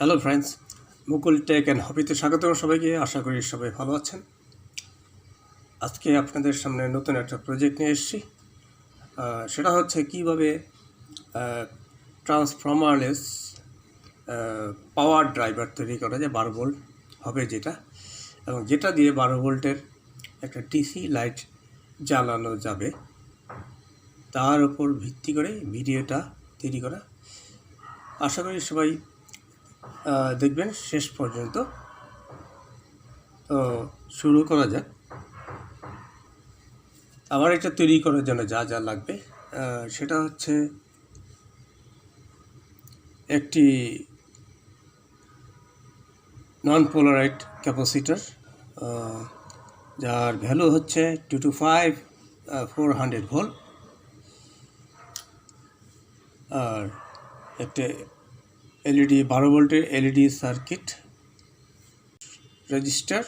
Hello friends, Mukul tech and হবিতে স্বাগত সবাইকে। আশা করি সবাই ভালো আছেন। আজকে আপনাদের সামনে নতুন একটা প্রজেক্ট নিয়ে এসেছি। সেটা হচ্ছে কীভাবে ট্রান্সফরমারলেস পাওয়ার ড্রাইভার তৈরি করা যায়, 12 ভোল্ট হবে যেটা, এবং যেটা দিয়ে 12 ভোল্টের একটা ডিসি লাইট জ্বালানো যাবে, তার উপর ভিত্তি করে ভিডিওটা তৈরি করা। আশা করি সবাই দেখবেন শেষ পর্যন্ত। তো শুরু করা যাক। আমার এটা তৈরি করার জন্য যা যা লাগবে সেটা হচ্ছে একটি নন পোলারাইড ক্যাপাসিটর, যার ভ্যালু হচ্ছে 400 ভোল্ট, আর একটা এলইডি 12 ভোল্টের এলইডি সার্কিট রেজিস্টার,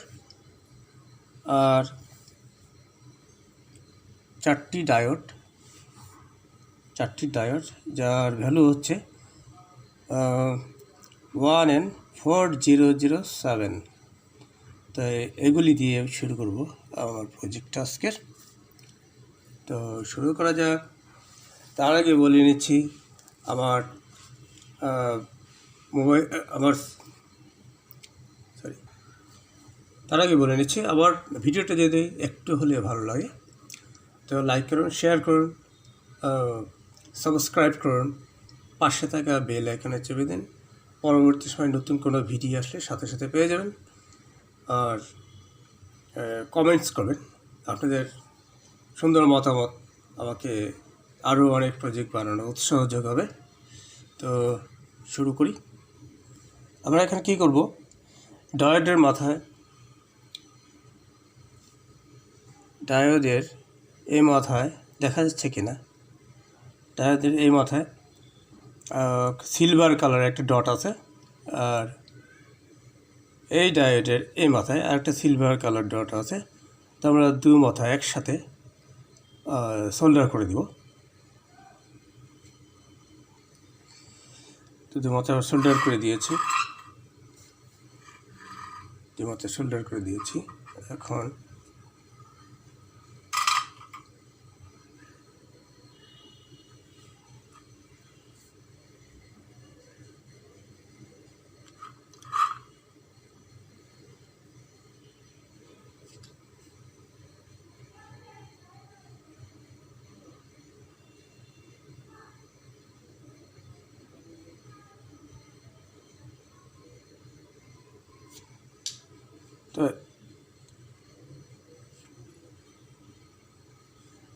আর 4টি ডায়োড, যার ভ্যালু হচ্ছে 1N4007। তাই এগুলি দিয়ে শুরু করব আমার প্রজেক্টটা আজকের। তো শুরু করা যাক। তার আগে বলে নিচ্ছি আমার ভিডিওটা যদি একটু হলে ভালো লাগে তো লাইক করুন, শেয়ার করুন, সাবস্ক্রাইব করুন, পাশে থাকা বেল আইকনে চেপে দিন। পরবর্তী সময় নতুন কোনো ভিডিও আসলে সাথে সাথে পেয়ে যাবেন। আর কমেন্টস করবেন, আপনাদের সুন্দর মতামত আমাকে আরও অনেক প্রজেক্ট বানানো উৎসাহ যোগাবে। তো শুরু করি। আমরা এখানে কী করব, ডায়োডের এই মাথায় দেখা যাচ্ছে কিনা, ডায়োডের এই মাথায় সিলভার কালারের একটা ডট আছে, আর এই ডায়োডের এই মাথায় আরেকটা সিলভার কালার ডট আছে। তো আমরা দু মাথা একসাথে সোল্ডার করে দিব। তো দু মাথা সোল্ডার করে দিয়েছি। এখন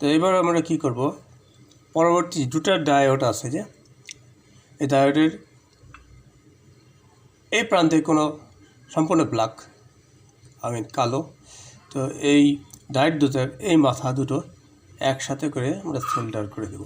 তো এবার আমরা কি করব, পরবর্তী দুটো ডায়োড আছে যে, এই ডায়োডের এই প্রান্তে কোনো সম্পূর্ণ ব্ল্যাক, কালো। তো এই ডায়োড দুটোর এই মাথা দুটো একসাথে করে আমরা সোল্ডার করে দেব।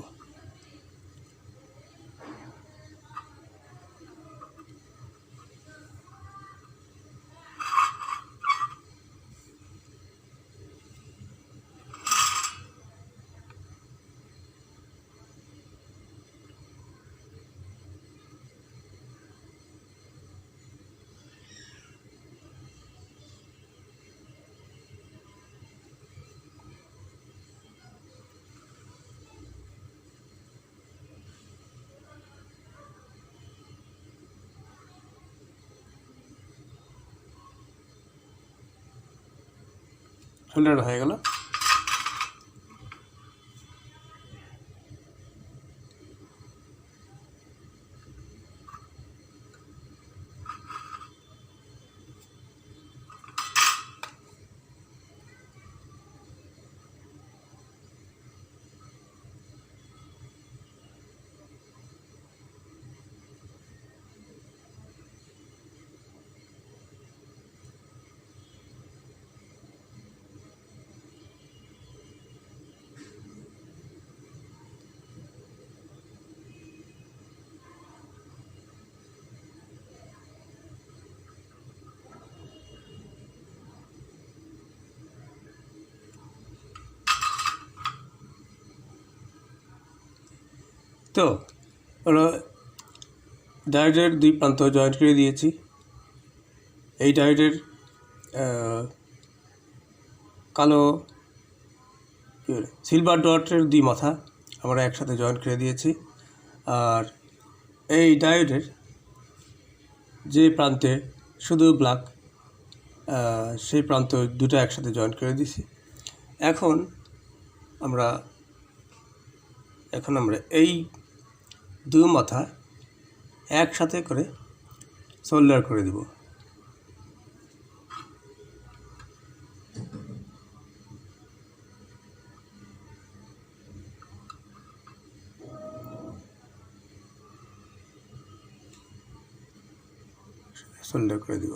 সোল্ডার হয়ে গেল। তো ডায়োডের দুই প্রান্ত জয়েন্ট করে দিয়েছি। এই ডায়োডের কালো সিলভার ডটের দুই মাথা আমরা একসাথে জয়েন্ট করে দিয়েছি। আর এই ডায়োডের যে প্রান্তে শুধু ব্ল্যাক, সেই প্রান্ত দুটো একসাথে জয়েন্ট করে দিয়েছি। এখন আমরা এই দুই মাথা একসাথে করে সোল্ডার করে দেব। সোল্ডার করে দেব।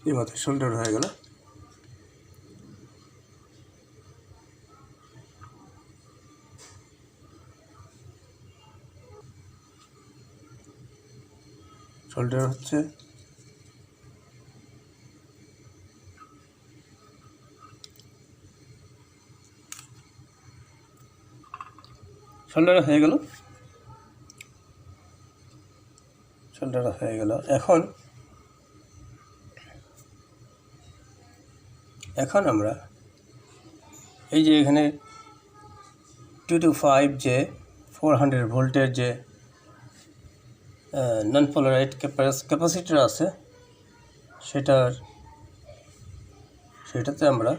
এই মাথায় সোল্ডার হয়ে গেল। সোল্ডার হচ্ছে। সোল্ডার হয়ে গেল। এখন আমরা এই যে এখানে 225 যে 400 ভোল্টের যে নন পোলারাইজড ক্যাপাসিটর আছে, সেটাতে আমরা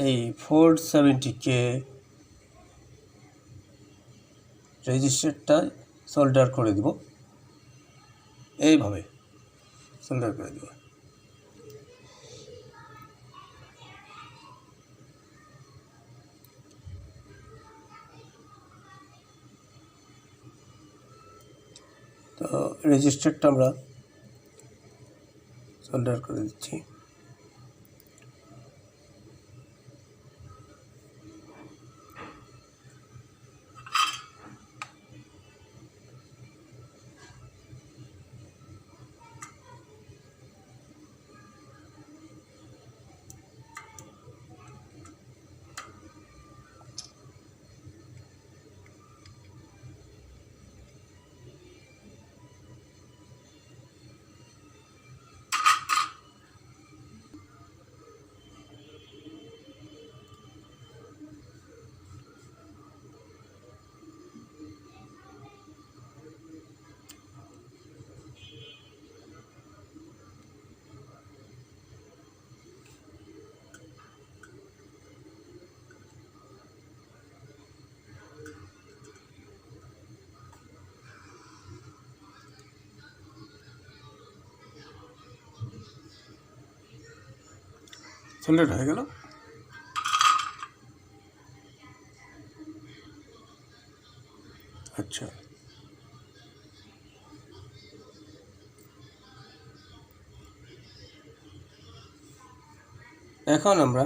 এই 470K রেজিস্টারটা সোল্ডার করে দেব। এইভাবে সোল্ডার করে দেব। তো রেজিস্টারটা আমরা সোল্ডার করে দিচ্ছি। সোল্ডার হয়ে গেল। আচ্ছা, এখন আমরা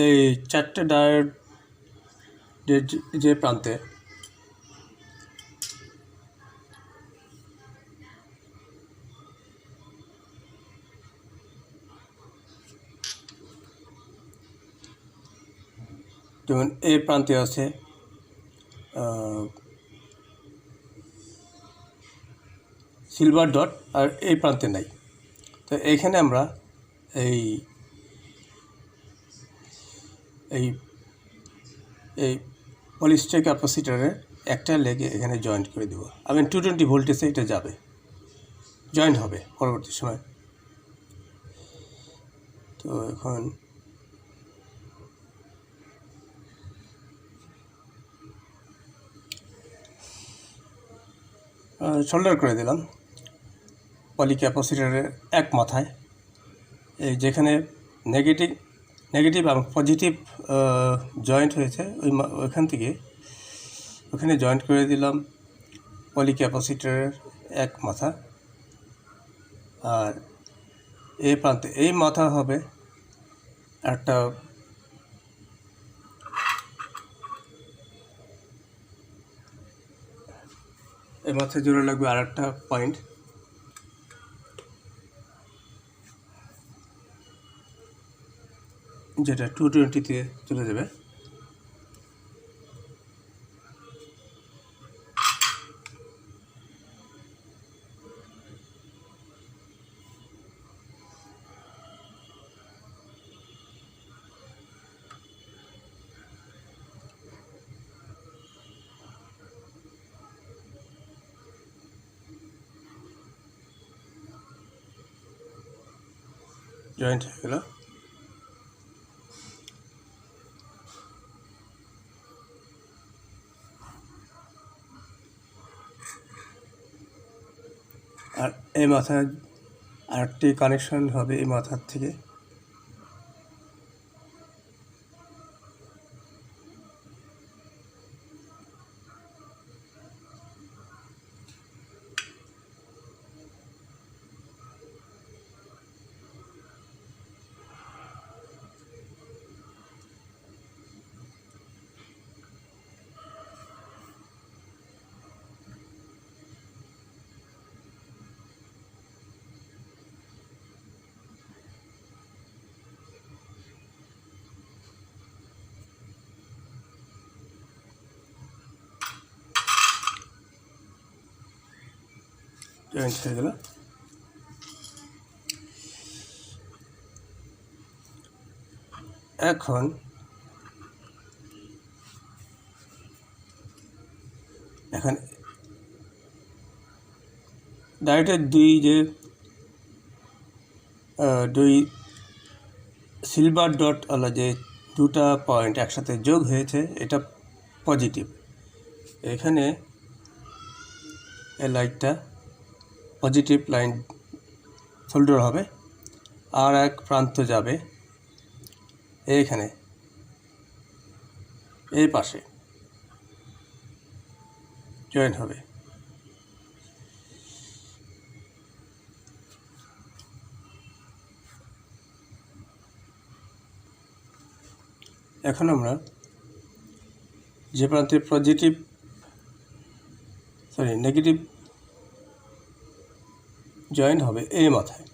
এই চারটে ডায়োডের যে প্রান্তে যেমন এই প্রান্তে আছে সিলভার ডট, আর এই প্রান্তে নাই। তো এইখানে আমরা এই এই এই পলিস্টার ক্যাপাসিটরের একটা লেগে এখানে জয়েন্ট করে দেব। আমি 220 ভোল্টেজে এটা যাবে, জয়েন্ট হবে পরবর্তী সময়। তো এখন সোল্ডার করে দিলাম পলি ক্যাপাসিটরের এক মাথায়, এই যেখানে নেগেটিভ এবং পজিটিভ জয়েন্ট হয়েছে ওইখান থেকে ওখানে জয়েন্ট করে দিলাম পলি ক্যাপাসিটরের এক মাথা। আর এই প্রান্তে এই মাথা হবে একটা এই মাথায় জোড়া লাগবে আর একটা পয়েন্ট, যেটা 220-তে চলে যাবে। জয়েন্ট হয়ে গেল। আর এই মাথায় আরেকটি কানেকশন হবে এই মাথার থেকে। জয়েন্ট হয়ে গেল। এখন ডায়োডের দুই সিলভার ডট আলা যে দুটা পয়েন্ট একসাথে যোগ হয়েছে, এটা পজিটিভ। এখানে এই লাইটটা পজিটিভ লাইন সোল্ডার হবে, আর এক প্রান্ত যাবে এইখানে এই পাশে জয়েন হবে। এখন আমরা যে প্রান্তে নেগেটিভ জয়েন হবে এই মাথায়,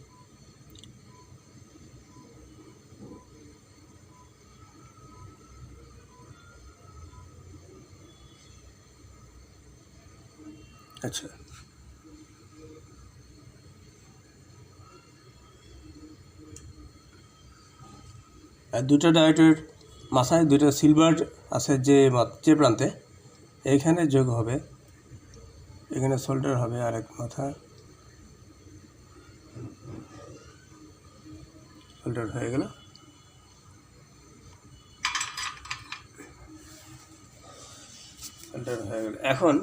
আচ্ছা আর দুটো ডায়োডের মাথায় দুটো সিলভার আছে যে প্রান্তে, এইখানে যোগ হবে, এখানে সোল্ডার হবে আর এক মাথা সোল্ডার হয়ে গেল। এখন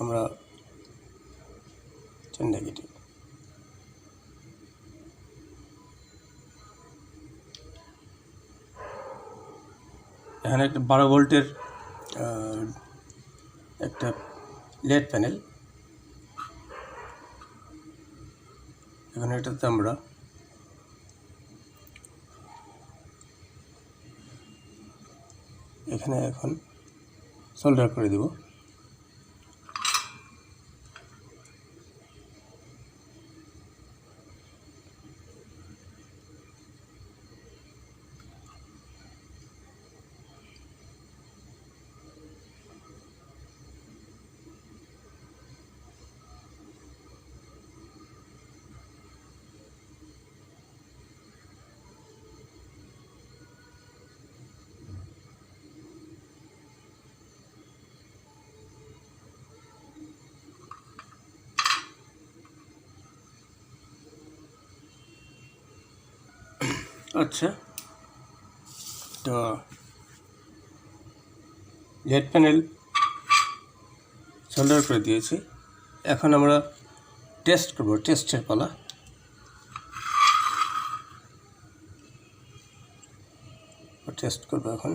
আমরা নেগেটিভ এখানে একটা 12 ভোল্টের একটা লেড প্যানেল, এখানে এটাতে আমরা এখানে এখন সোল্ডার করে দেব। আচ্ছা, তো লেড প্যানেল সোল্ডার করে দিয়েছি। এখন আমরা টেস্ট করব, টেস্টের পালা। টেস্ট করবো এখন।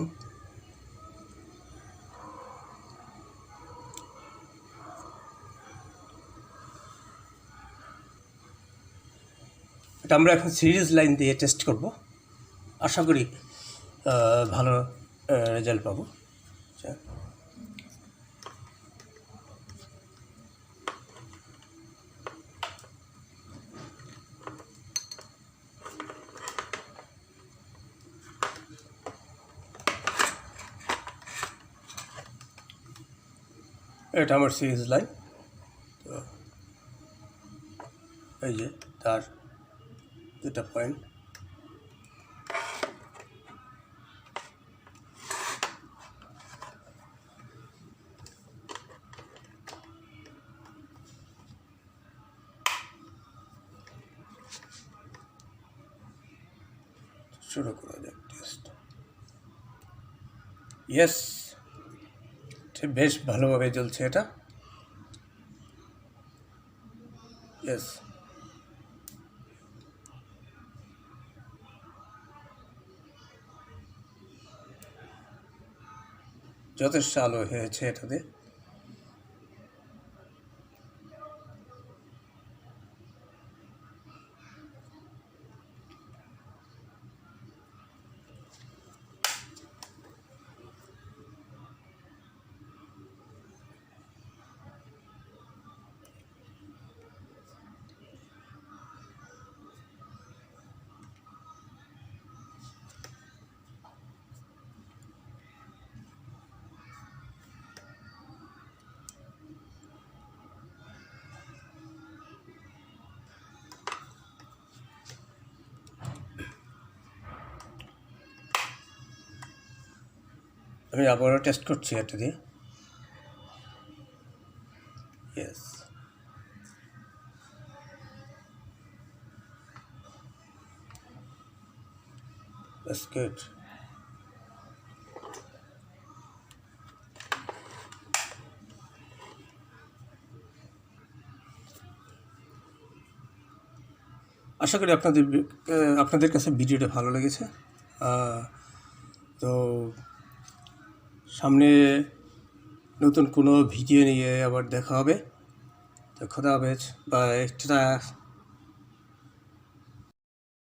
এটা আমরা এখন সিরিজ লাইন দিয়ে টেস্ট করব, আশা করি ভালো রেজাল্ট পাবো। এটা আমার সিরিজ লাইন। তো এই যে তার দুটা পয়েন্ট, শুরু করা যাক টেস্ট। ইয়েস, বেশ ভালোভাবে চলছে এটা। ইয়েস, যথেষ্ট আলো হয়েছে এটাতে। আমি আবারও টেস্ট করছি এটা দিয়ে। Yes, that's good. আশা করি আপনাদের কাছে ভিডিওটা ভালো লেগেছে। তো সামনে নতুন কোনো ভিডিও নিয়ে আবার দেখা হবে। তো খোদা হাফেজ, বাই, টাটা।